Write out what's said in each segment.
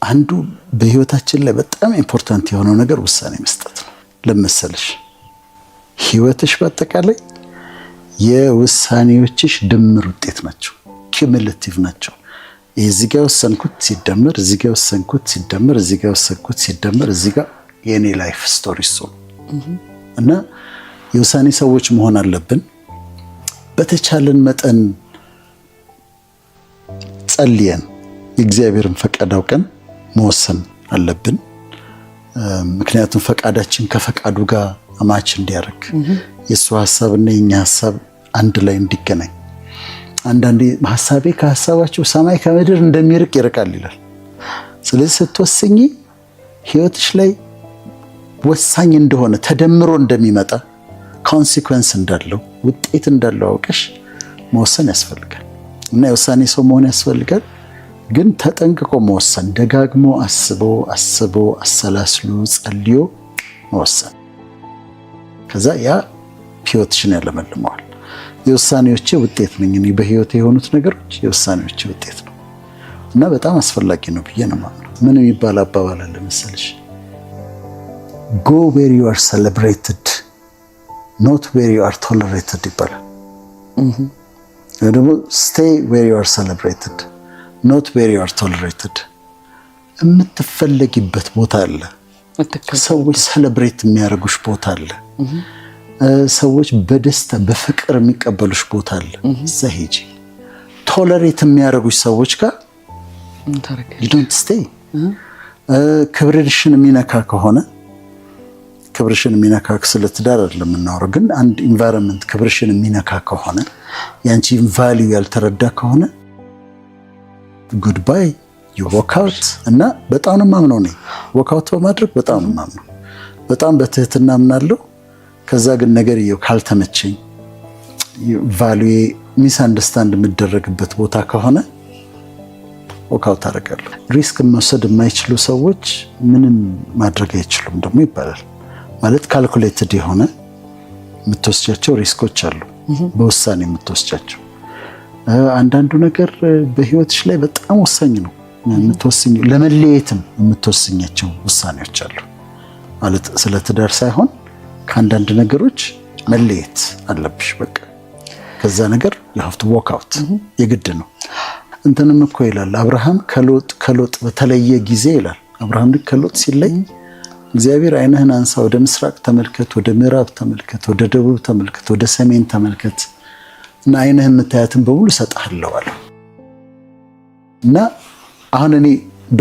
አንዱ በህይወታችን ላይ በጣም ኢምፖርታንት የሆነው ነገር ውሳኔ መስጠት ነው። ለምሳሌሽ ህይወትሽ በአጠቃላይ የውሳኔዎችሽ ድምር ውጤት ናቸው። ኪሙሌቲቭ ናቸው። እዚህ ጋር ወሰንኩት ሲደመር እዚህ ጋር ወሰንኩት ሲደመር እዚህ ጋር ወሰንኩት ሲደመር እዚህ ጋር የኔ ላይፍ ስቶሪ ነው እና የውሳኔ ሰዎች መሆን አለብን። በተቻለን መጠን ጸልየን የእግዚአብሔርን ፈቃድ አውቀን መወሰን አለብን። ምክንያቱም ፈቃዳችን ከፈቃዱ ጋር አማች እንዲያደርግ የሱ ሐሳብና የኛ ሐሳብ አንድ ላይ እንዲገናኝ። አንዳንዴ ሐሳቤ ከሐሳባቸው ሰማይ ከምድር እንደሚርቅ ይርቃል ይላል። ስለዚህ ስትወስኚ ህይወትሽ ላይ ወሳኝ እንደሆነ ተደምሮ እንደሚመጣ ኮንሲኩዌንስ እንዳለው ውጤት እንዳለው አውቀሽ መወሰን ያስፈልጋል እና የውሳኔ ሰው መሆን ያስፈልጋል። ግን ተጠንቅቆ መወሰን፣ ደጋግሞ አስቦ አሰላስሎ ጸልዮ መወሰን፣ ከዛ ያ ህይወትሽን ያለመልመዋል። የውሳኔዎቼ ውጤት ነኝ እኔ። በህይወቴ የሆኑት ነገሮች የውሳኔዎቼ ውጤት ነው እና በጣም አስፈላጊ ነው ብዬ ነው የማምነው። ምን የሚባል አባባል አለ መሰለሽ? go where you are celebrated not where you are tolerated ይባላል። ደግሞ stay where you are celebrated not where you are tolerated። የምትፈለጊበት ቦታ አለ። ሰዎች ሴሌብሬት የሚያደርጉሽ ቦታ አለ። ሰዎች በደስታ በፍቅር የሚቀበሉሽ ቦታ አለ። እዛ ሂጂ። ቶለሬት የሚያደርጉሽ ሰዎች ጋር you don't stay። ክብርሽን የሚነካ ከሆነ ክብርሽን የሚነካ ስለ ትዳር አይደለም የምናወራው፣ ግን አንድ ኢንቫይሮንመንት ክብርሽን የሚነካ ከሆነ ያንቺን ቫልዩ ያልተረዳ ከሆነ ጉድባይ ዩ ዎክ አውት። እና በጣም ነው የማምነው እኔ ዎክ አውት በማድረግ በጣም ነው የማምነው። በጣም በትህትና አምናለሁ። ከዛ ግን ነገርየው ካልተመቸኝ ቫልዩ ሚስ አንደርስታንድ የምደረግበት ቦታ ከሆነ ዎክ አውት አደርጋለሁ። ሪስክ መውሰድ የማይችሉ ሰዎች ምንም ማድረግ አይችሉም ደግሞ ይባላል። ማለት ካልኩሌትድ የሆነ የምትወስጃቸው ሪስኮች አሉ፣ በውሳኔ የምትወስጃቸው። አንዳንዱ ነገር በህይወትሽ ላይ በጣም ወሳኝ ነው የምትወስኝ። ለመለየትም የምትወስኛቸው ውሳኔዎች አሉ። ማለት ስለ ትዳር ሳይሆን ከአንዳንድ ነገሮች መለየት አለብሽ። በቃ ከዛ ነገር you have to walk out የግድ ነው። እንትንም እኮ ይላል አብርሃም ከሎጥ በተለየ ጊዜ ይላል። አብርሃም ልክ ከሎጥ ሲለይ እግዚአብሔር ዓይንህን አንሳ፣ ወደ ምስራቅ ተመልከት፣ ወደ ምዕራብ ተመልከት፣ ወደ ደቡብ ተመልከት፣ ወደ ሰሜን ተመልከት እና ዓይንህን የምታያትን በሙሉ እሰጥሃለሁ አለው። እና አሁን እኔ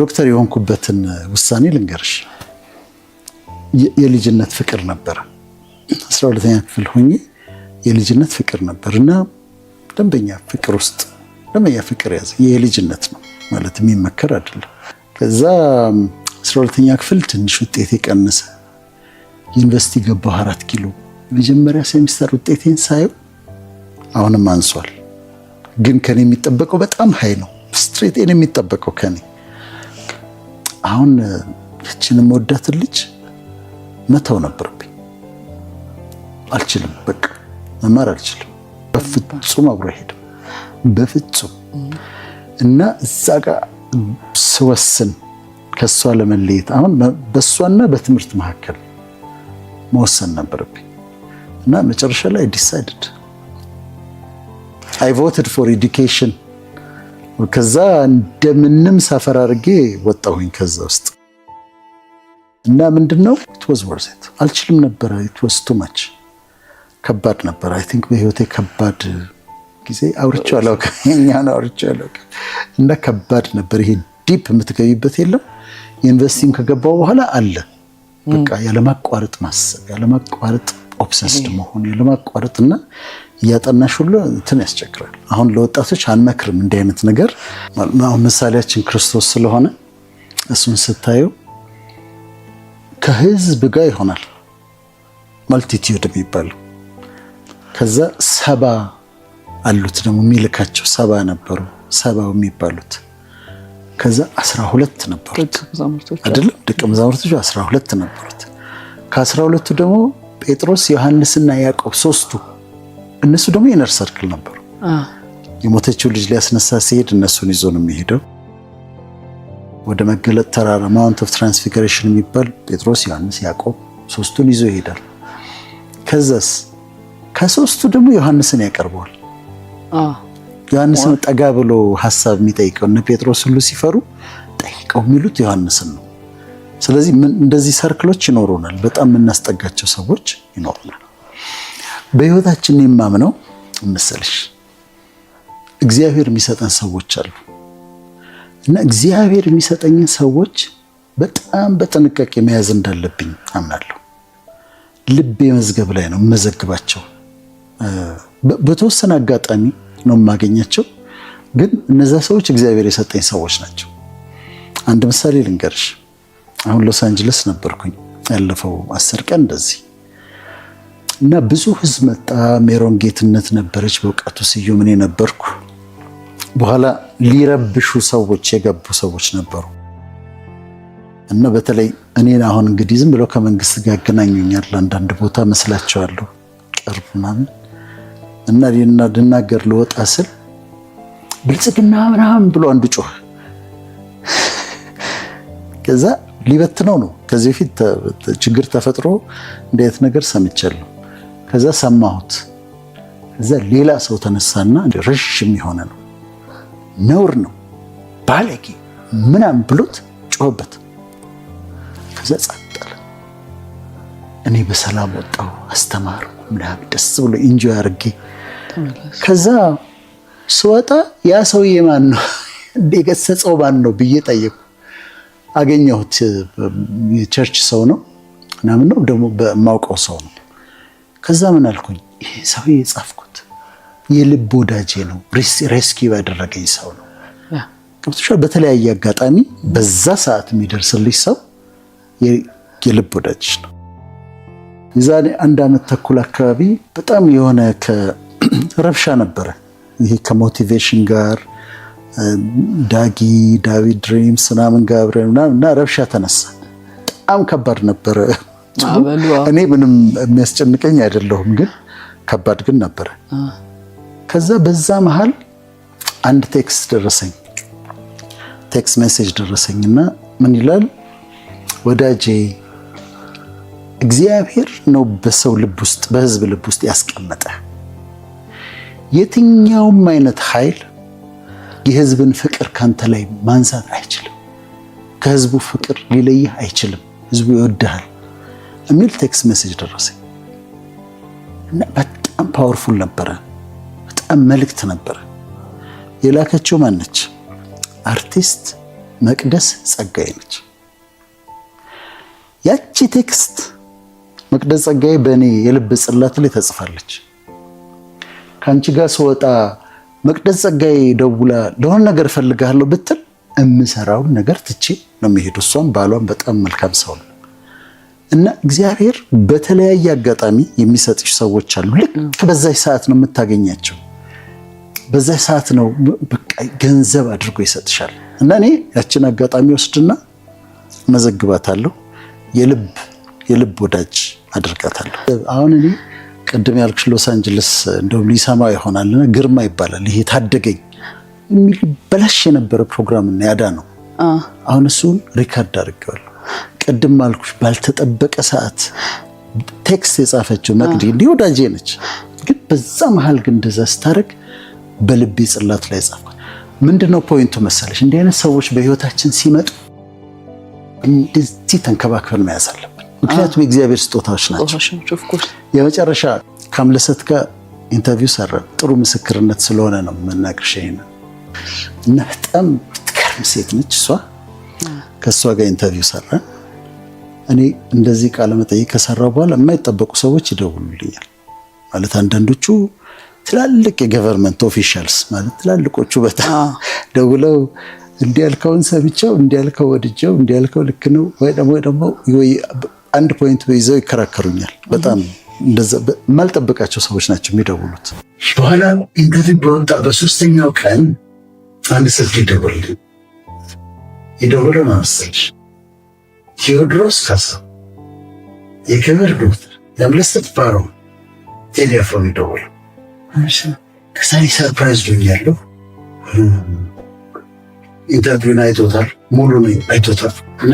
ዶክተር የሆንኩበትን ውሳኔ ልንገርሽ። የልጅነት ፍቅር ነበር። 12ኛ ክፍል ሆኜ የልጅነት ፍቅር ነበር እና ደንበኛ ፍቅር ውስጥ ደንበኛ ፍቅር ያዘ። የልጅነት ነው ማለት የሚመከር አይደለም። ከዛ 12ኛ ክፍል ትንሽ ውጤቴ ቀነሰ። ዩኒቨርሲቲ ገባሁ 4 ኪሎ። መጀመሪያ ሴሚስተር ውጤቴን ሳየው አሁንም አንሷል፣ ግን ከኔ የሚጠበቀው በጣም ሃይ ነው። ስትሬት ኤን የሚጠበቀው ከኔ አሁን እቺንም ወዳትን ልጅ መተው ነበርብኝ። አልችልም፣ በቃ መማር አልችልም። በፍጹም አብሮ አይሄድም፣ በፍጹም። እና እዛ ጋር ስወስን ከሷ ለመለየት አሁን በሷና በትምህርት መካከል መወሰን ነበርብኝ እና መጨረሻ ላይ ዲሳይድድ I voted for education። ከዛ እንደምንም ሰፈር አድርጌ ወጣሁኝ ከዛ ውስጥ እና ምንድነው it was worth it። አልችልም ነበር፣ it was too much። ከባድ ነበር። I think በህይወቴ ከባድ ጊዜ አውርቼው አላውቅም፣ እና ከባድ ነበር። ይሄ ዲፕ የምትገቢበት የለም። ዩኒቨርሲቲም ከገባው በኋላ አለ በቃ ያለማቋረጥ ማሰብ፣ ያለማቋረጥ ኦብሰስድ መሆን፣ ያለማቋረጥና እያጠናሽ ሁሉ እንትን ያስቸግራል። አሁን ለወጣቶች አንመክርም እንዲህ አይነት ነገር። አሁን ምሳሌያችን ክርስቶስ ስለሆነ እሱን ስታዩ ከህዝብ ጋር ይሆናል ማልቲቲዩድ የሚባለው። ከዛ 70 አሉት ደግሞ የሚልካቸው 70 ነበሩ፣ 70 የሚባሉት። ከዛ 12 ነበሩት አይደለም? ደቀ መዛሙርቶቹ 12 ነበሩት። ከ12ቱ ደግሞ ጴጥሮስ፣ ዮሐንስና ያዕቆብ 3ቱ። እነሱ ደግሞ ኢነር ሰርክል ነበሩ። የሞተችው ልጅ ሊያስነሳ ሲሄድ እነሱን ይዞ ነው የሚሄደው። ወደ መገለጥ ተራራ ማውንት ኦፍ ትራንስፊግሬሽን የሚባል ጴጥሮስ፣ ዮሐንስ፣ ያዕቆብ ሶስቱን ይዞ ይሄዳል። ከዛስ ከሶስቱ ደግሞ ዮሐንስን ያቀርበዋል። ዮሐንስን ጠጋ ብሎ ሐሳብ የሚጠይቀው እነ ጴጥሮስ ሁሉ ሲፈሩ ጠይቀው የሚሉት ዮሐንስን ነው። ስለዚህ እንደዚህ ሰርክሎች ይኖሩናል። በጣም የምናስጠጋቸው ሰዎች ይኖሩናል። በህይወታችን የማምነው መሰለሽ እግዚአብሔር የሚሰጠን ሰዎች አሉ እና እግዚአብሔር የሚሰጠኝን ሰዎች በጣም በጥንቃቄ መያዝ እንዳለብኝ አምናለሁ። ልቤ መዝገብ ላይ ነው የምመዘግባቸው። በተወሰነ አጋጣሚ ነው የማገኛቸው፣ ግን እነዛ ሰዎች እግዚአብሔር የሰጠኝ ሰዎች ናቸው። አንድ ምሳሌ ልንገርሽ። አሁን ሎስ አንጀለስ ነበርኩኝ ያለፈው 10 ቀን እንደዚህ እና ብዙ ህዝብ መጣ። ሜሮን ጌትነት ነበረች፣ በእውቀቱ ስዩም እኔ ነበርኩ። በኋላ ሊረብሹ ሰዎች የገቡ ሰዎች ነበሩ እና በተለይ እኔን አሁን እንግዲህ ዝም ብለው ከመንግስት ጋር ያገናኙኛል። አንዳንድ ቦታ መስላቸዋለሁ ቅርብ ምናምን እና ልናገር ልወጣ ስል ብልጽግና ምናምን ብሎ አንዱ ጮህ። ከዛ ሊበትነው ነው። ከዚህ በፊት ችግር ተፈጥሮ እንዴት ነገር ሰምቻለሁ። ከዛ ሰማሁት። ከዛ ሌላ ሰው ተነሳና ረዥም የሆነ ነው ነውር ነው ባለጌ ምናምን ብሎት ጮህበት። ከዛ ጸጥ አለ። እኔ በሰላም ወጣሁ፣ አስተማርኩ ምናምን ደስ ብሎ ኢንጆይ አድርጌ። ከዛ ስወጣ ያ ሰውዬ ማን ነው እንደገሰጸው ማን ነው ብዬ ጠየቁ። አገኘሁት። የቸርች ሰው ነው ምናምን ነው ደግሞ በማውቀው ሰው ነው። ከዛ ምን አልኩኝ፣ ይሄ ሰውዬ የጻፍኩት የልብ ወዳጄ ነው፣ ሬስኪው ያደረገኝ ሰው ነው። ገብቶሻል? በተለያየ አጋጣሚ በዛ ሰዓት የሚደርስልሽ ሰው የልብ ወዳጅ ነው። የዛሬ 1 ዓመት ተኩል አካባቢ በጣም የሆነ ረብሻ ነበረ። ይሄ ከሞቲቬሽን ጋር ዳዊት ድሪምስ ምናምን ጋር እና ረብሻ ተነሳ። በጣም ከባድ ነበረ። እኔ ምንም የሚያስጨንቀኝ አይደለሁም፣ ግን ከባድ ግን ነበረ። ከዛ በዛ መሃል አንድ ቴክስት ሜሴጅ ደረሰኝና ምን ይላል? ወዳጄ እግዚአብሔር ነው በሰው ልብ ውስጥ በህዝብ ልብ ውስጥ ያስቀመጠ። የትኛውም አይነት ኃይል የህዝብን ፍቅር ካንተ ላይ ማንሳት አይችልም። ከህዝቡ ፍቅር ሊለይህ አይችልም። ህዝቡ ይወድሃል የሚል ቴክስት ሜሴጅ ደረሰኝ እና በጣም ፓወርፉል ነበረ። በጣም መልእክት ነበረ። የላከችው ማነች? አርቲስት መቅደስ ጸጋዬ ነች። ያቺ ቴክስት መቅደስ ጸጋዬ በእኔ የልብ ጽላት ላይ ተጽፋለች። ከአንቺ ጋር ስወጣ መቅደስ ጸጋዬ ደውላ ለሆነ ነገር እፈልግሃለሁ ብትል እምሰራውን ነገር ትቼ ነው የሚሄዱ። እሷም ባሏም በጣም መልካም ሰው ነው እና እግዚአብሔር በተለያየ አጋጣሚ የሚሰጥሽ ሰዎች አሉ። ልክ በዛች ሰዓት ነው የምታገኛቸው። በዛች ሰዓት ነው በቃ ገንዘብ አድርጎ ይሰጥሻል። እና እኔ ያችን አጋጣሚ ወስድና መዘግባታለሁ። የልብ ወዳጅ አድርጋታለሁ። አሁን እኔ ቅድም ያልኩሽ ሎስ አንጀለስ እንደውም ሊሰማው ይሆናልና ግርማ ይባላል። ይሄ ታደገኝ የሚል በላሽ የነበረ ፕሮግራም እና ያዳ ነው። አሁን እሱን ሪካርድ አድርጌዋለሁ። ቅድም አልኩሽ ባልተጠበቀ ሰዓት ቴክስት የጻፈችው መቅዲ እንዲህ ወዳጄ ነች። ግን በዛ መሃል ግን እንደዛ ስታደርግ በልቤ ጽላት ላይ ጻፍኩት። ምንድነው ፖይንቱ መሰለሽ? እንዲህ አይነት ሰዎች በህይወታችን ሲመጡ እንደዚህ ተንከባክበን መያዝ አለብን። ምክንያቱም የእግዚአብሔር ስጦታዎች ናቸው። የመጨረሻ ከአምለሰት ጋር ኢንተርቪው ሰራን። ጥሩ ምስክርነት ስለሆነ ነው የምናግርሽ ይሄንን እና በጣም ትገርም ሴት ነች እሷ። ከእሷ ጋር ኢንተርቪው ሰራን። እኔ እንደዚህ ቃለ መጠይቅ ከሰራው በኋላ የማይጠበቁ ሰዎች ይደውሉልኛል። ማለት አንዳንዶቹ ትላልቅ የገቨርንመንት ኦፊሻልስ ማለት ትላልቆቹ በጣም ደውለው እንዲያልከውን ሰምቼው እንዲያልከው ወድጄው እንዲያልከው ልክ ነው ወይ ደግሞ አንድ ፖይንት ይዘው ይከራከሩኛል። በጣም እንደዛ የማልጠብቃቸው ሰዎች ናቸው የሚደውሉት። በኋላ ኢንተርቪው በወጣ በ3ኛው ቀን አንድ ስልክ ይደውለው መሰለሽ ቴዎድሮስ ካሳው የክብር ዶክተር የአምለሰት ባሮ ቴሌፎን ይደውል። ከዛ ሰርፕራይዝ ዶኛለሁ። ኢንተርቪውን አይቶታል። ሙሉ ነው አይቶታል። እና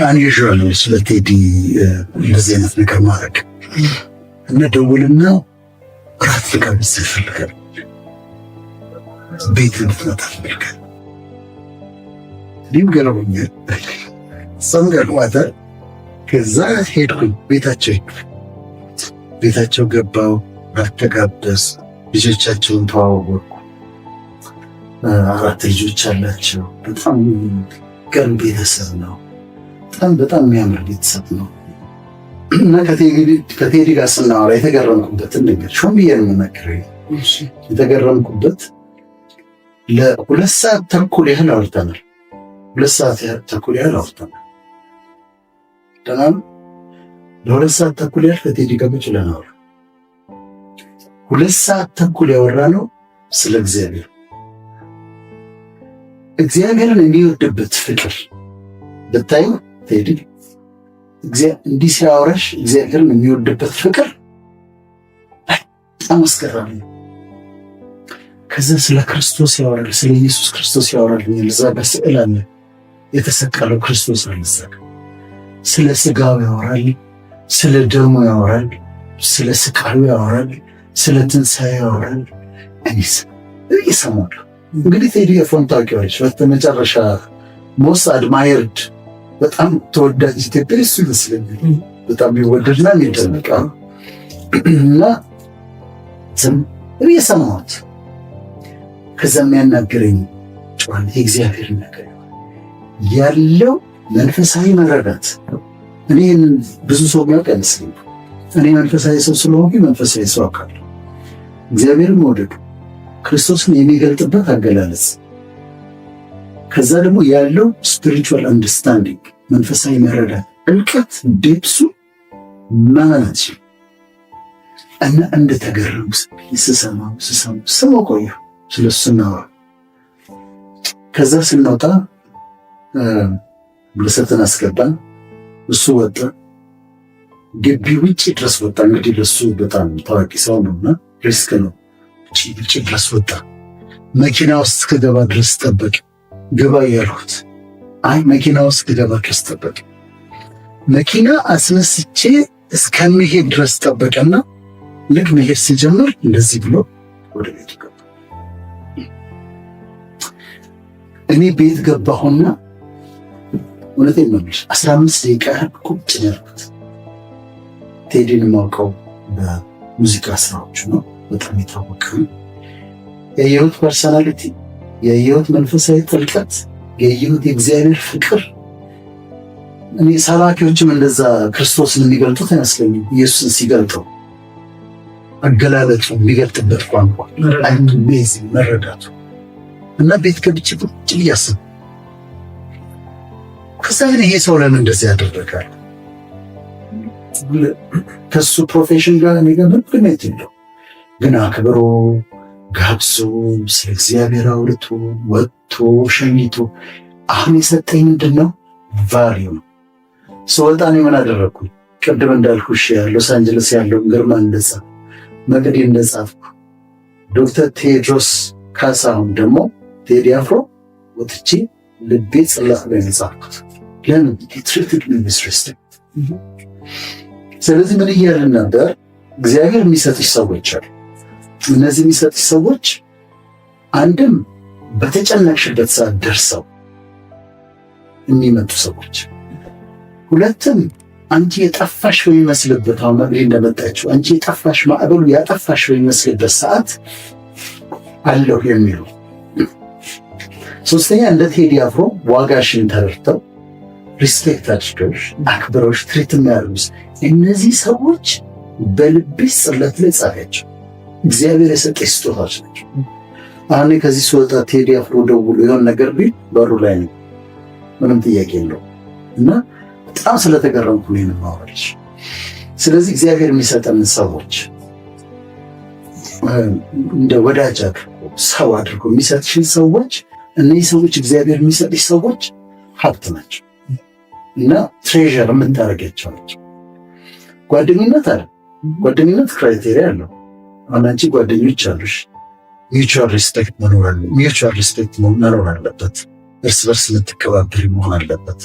አንዩዥዋል ነው ስለ ቴዲ እንደዚህ አይነት ነገር ማድረግ እና ደውልና ራት ልጋብዝ ይፈልጋል፣ ቤት እንድትመጣ ይፈልጋል። እኔም ገረመኛል፣ እሷም ገርሟታል። ከዛ ሄድኩኝ ቤታቸው ገባው፣ ራት ተጋበዝ፣ ልጆቻቸውን ተዋወቅኩ። 4 ልጆች አላቸው። በጣም ቀን ቤተሰብ ነው። በጣም የሚያምር ቤተሰብ ነው። እና ከቴዲ ጋር ስናወራ የተገረምኩበትን ነገር ሾም ብዬ ነው የምናገረው። የተገረምኩበት ለ2 ሰዓት ተኩል ያህል አውርተናል። 2 ሰዓት ተኩል ያህል አውርተናል። ለ2 ሰዓት ተኩል ያህል ከቴዲ ጋር ቁጭ ብለን አወራን። 2 ሰዓት ተኩል ያወራነው ስለ እግዚአብሔርን የሚወድበት ፍቅር ብታይ ቴዲ እንዲህ ሲያወራሽ እግዚአብሔርን የሚወድበት ፍቅር በጣም አስገራሚ ነው። ከዛ ስለ ክርስቶስ ያወራል፣ ስለ ኢየሱስ ክርስቶስ ያወራል። እዛ ጋር ስዕል አለ፣ የተሰቀለው ክርስቶስ አለ። ስለ ስጋው ያወራል፣ ስለ ደሙ ያወራል፣ ስለ ስቃዩ ያወራል፣ ስለ ትንሣኤ ያወራል። እኔስ እየሰማለሁ። እንግዲህ ቴዲ አፍሮን ታውቂዋለሽ። በመጨረሻ ሞስት አድማየርድ በጣም ተወዳጅ ኢትዮጵያ እሱ ይመስለኛል። በጣም የሚወደድና የሚደነቅ እና ዝም እየሰማሁት ከዛ የሚያናገረኝ ጨዋል የእግዚአብሔር ነገር ያለው መንፈሳዊ መረዳት። እኔ ብዙ ሰው የሚያውቅ አይመስለኝም። እኔ መንፈሳዊ ሰው ስለሆንኩ መንፈሳዊ ሰው አውቃለሁ። እግዚአብሔርን መውደዱ ክርስቶስን የሚገልጥበት አገላለጽ፣ ከዛ ደግሞ ያለው ስፒሪቹዋል አንደርስታንዲንግ መንፈሳዊ መረዳት ጥልቀት ዴፕሱ ማለት እና እንደተገረሙ ስሰማው ቆየ። ስለሱ ስናወራ ከዛ ስንወጣ ብለሰትን አስገባን። እሱ ወጣ፣ ግቢ ውጭ ድረስ ወጣ። እንግዲህ ለሱ በጣም ታዋቂ ሰው ነውና ሪስክ ነው። ውጭ ድረስ ወጣ። መኪና ውስጥ ከገባ ድረስ ጠበቅ። ገባ ያልኩት አይ መኪና ውስጥ ከገባ ድረስ ጠበቅ። መኪና አስነስቼ እስከሚሄድ ድረስ ጠበቀና ልክ መሄድ ሲጀምር እንደዚህ ብሎ ወደ ቤቱ ገባ። እኔ ቤት ገባሁና እውነቴን ነው የምልሽ 15 ደቂቃ ቁጭ ያልኩት። ቴዲን የማውቀው በሙዚቃ ስራዎቹ ነው። በጣም የታወቀ የህይወት ፐርሰናሊቲ፣ የህይወት መንፈሳዊ ጥልቀት፣ የህይወት የእግዚአብሔር ፍቅር። እኔ ሰባኪዎችም እንደዛ ክርስቶስን የሚገልጡት አይመስለኝም። ኢየሱስን ሲገልጠው አገላለጡ የሚገልጥበት ቋንቋ መረዳቱ እና ቤት ገብቼ ቁጭ እያሰብኩ ከዛ ግን ይሄ ሰው ለምን እንደዚህ ያደረጋል? ከሱ ፕሮፌሽን ጋር እኔ ጋር ምንም ግንኙነት የለውም። ግን አክብሮ ጋብዞ ስለ እግዚአብሔር አውርቶ ወጥቶ ሸኝቶ አሁን የሰጠኝ ምንድን ነው? ቫልዩ ነው። ስወጣ እኔ ምን አደረግኩኝ? ቅድም እንዳልኩሽ ሎስ አንጀለስ ያለውን ግርማ እንደጻፍ መቅዲ እንደጻፍኩ ዶክተር ቴዎድሮስ ካሳሁን ደግሞ ቴዲ አፍሮ ወጥቼ ልቤ ጽላት ላይ የጻፍኩት ለምን ትሪትድ ሚ ዊዝ ሪስፔክት። ስለዚህ ምን እያልን ነበር? እግዚአብሔር የሚሰጥሽ ሰዎች አሉ። እነዚህ የሚሰጥሽ ሰዎች አንድም በተጨነቅሽበት ሰዓት ደርሰው የሚመጡ ሰዎች፣ ሁለትም አንቺ የጠፋሽ በሚመስልበት አሁን መቅዲ እንደመጣችው አንቺ የጠፋሽ ማዕበሉ ያጠፋሽ በሚመስልበት ሰዓት አለሁ የሚሉ፣ ሶስተኛ እንደ ቴዲ አፍሮ ዋጋሽን ተረድተው ሪስፔክት አድርገውሽ አክብረውሽ ትሪት የሚያደርጉሽ እነዚህ ሰዎች በልብሽ ጽላት ላይ ጻፊያቸው። እግዚአብሔር የሰጠሽ ስጦታዎች ናቸው። አሁን ከዚህ ስወጣ ቴዲ አፍሮ ደውሎ የሆነ ነገር ቢል በሩ ላይ ነው፣ ምንም ጥያቄ የለው እና በጣም ስለተገረምኩ ነው የማወራሽ። ስለዚህ እግዚአብሔር የሚሰጠን ሰዎች እንደ ወዳጅ አድርጎ ሰው አድርጎ የሚሰጥሽን ሰዎች፣ እነዚህ ሰዎች እግዚአብሔር የሚሰጥሽ ሰዎች ሀብት ናቸው እና ትሬዠር የምታደርጋቸው ናቸው። ጓደኝነት አለ። ጓደኝነት ክራይቴሪያ አለው። አንቺ ጓደኞች አሉሽ፣ ሚውቹዋል ሪስፔክት መኖር አለበት። እርስ በርስ የምትከባበሪ መሆን አለበት።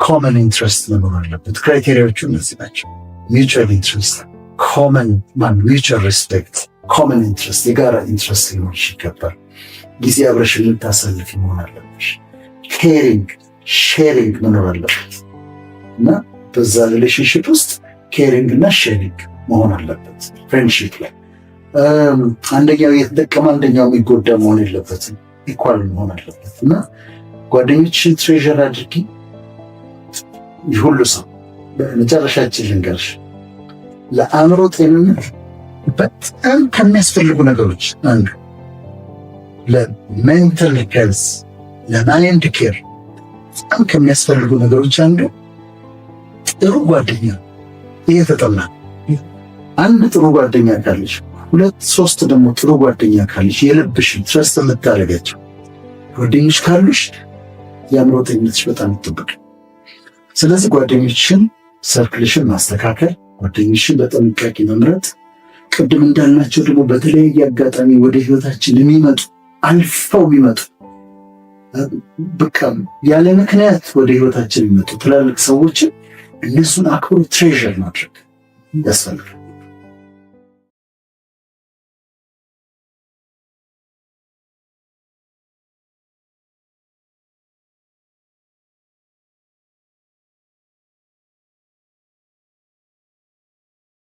ኮመን ኢንትረስት መኖር አለበት። ክራይቴሪያዎቹ እነዚህ ናቸው። ሚውቹዋል ኢንትረስት፣ ሚውቹዋል ሪስፔክት፣ ኮመን ኢንትረስት፣ የጋራ ኢንትረስት ሊኖርሽ ይገባል። ጊዜ አብረሽ የምታሳልፊ መሆን አለብሽ። ኬሪንግ ሼሪንግ መኖር አለበት እና በዛ ሪሌሽንሽፕ ውስጥ ኬሪንግ እና ሼሪንግ መሆን አለበት። ፍሬንድሺፕ ላይ አንደኛው እየተጠቀመ አንደኛው የሚጎዳ መሆን የለበትም። ኢኳል መሆን አለበት እና ጓደኞችሽን ትሬዠር አድርጊ። ሁሉ ሰው በመጨረሻችን ልንገርሽ፣ ለአእምሮ ጤንነት በጣም ከሚያስፈልጉ ነገሮች አንዱ ለሜንታል ሄልዝ፣ ለማይንድ ኬር በጣም ከሚያስፈልጉ ነገሮች አንዱ ጥሩ ጓደኛ። ይሄ ተጠና። አንድ ጥሩ ጓደኛ ካለሽ፣ 2-3 ደግሞ ጥሩ ጓደኛ ካለሽ፣ የልብሽን ትረስት የምታደርጋቸው ጓደኞች ካሉሽ የአእምሮ ጤንነትሽ በጣም ይጠበቅ። ስለዚህ ጓደኞችን ሰርክልሽን ማስተካከል፣ ጓደኞችን በጥንቃቄ መምረጥ፣ ቅድም እንዳልናቸው ደግሞ በተለያየ አጋጣሚ ወደ ህይወታችን የሚመጡ አልፈው የሚመጡ በቃ ያለ ምክንያት ወደ ህይወታችን የሚመጡ ትላልቅ ሰዎችን እነሱን አክብሮ ትሬዠር ማድረግ ያስፈልጋል።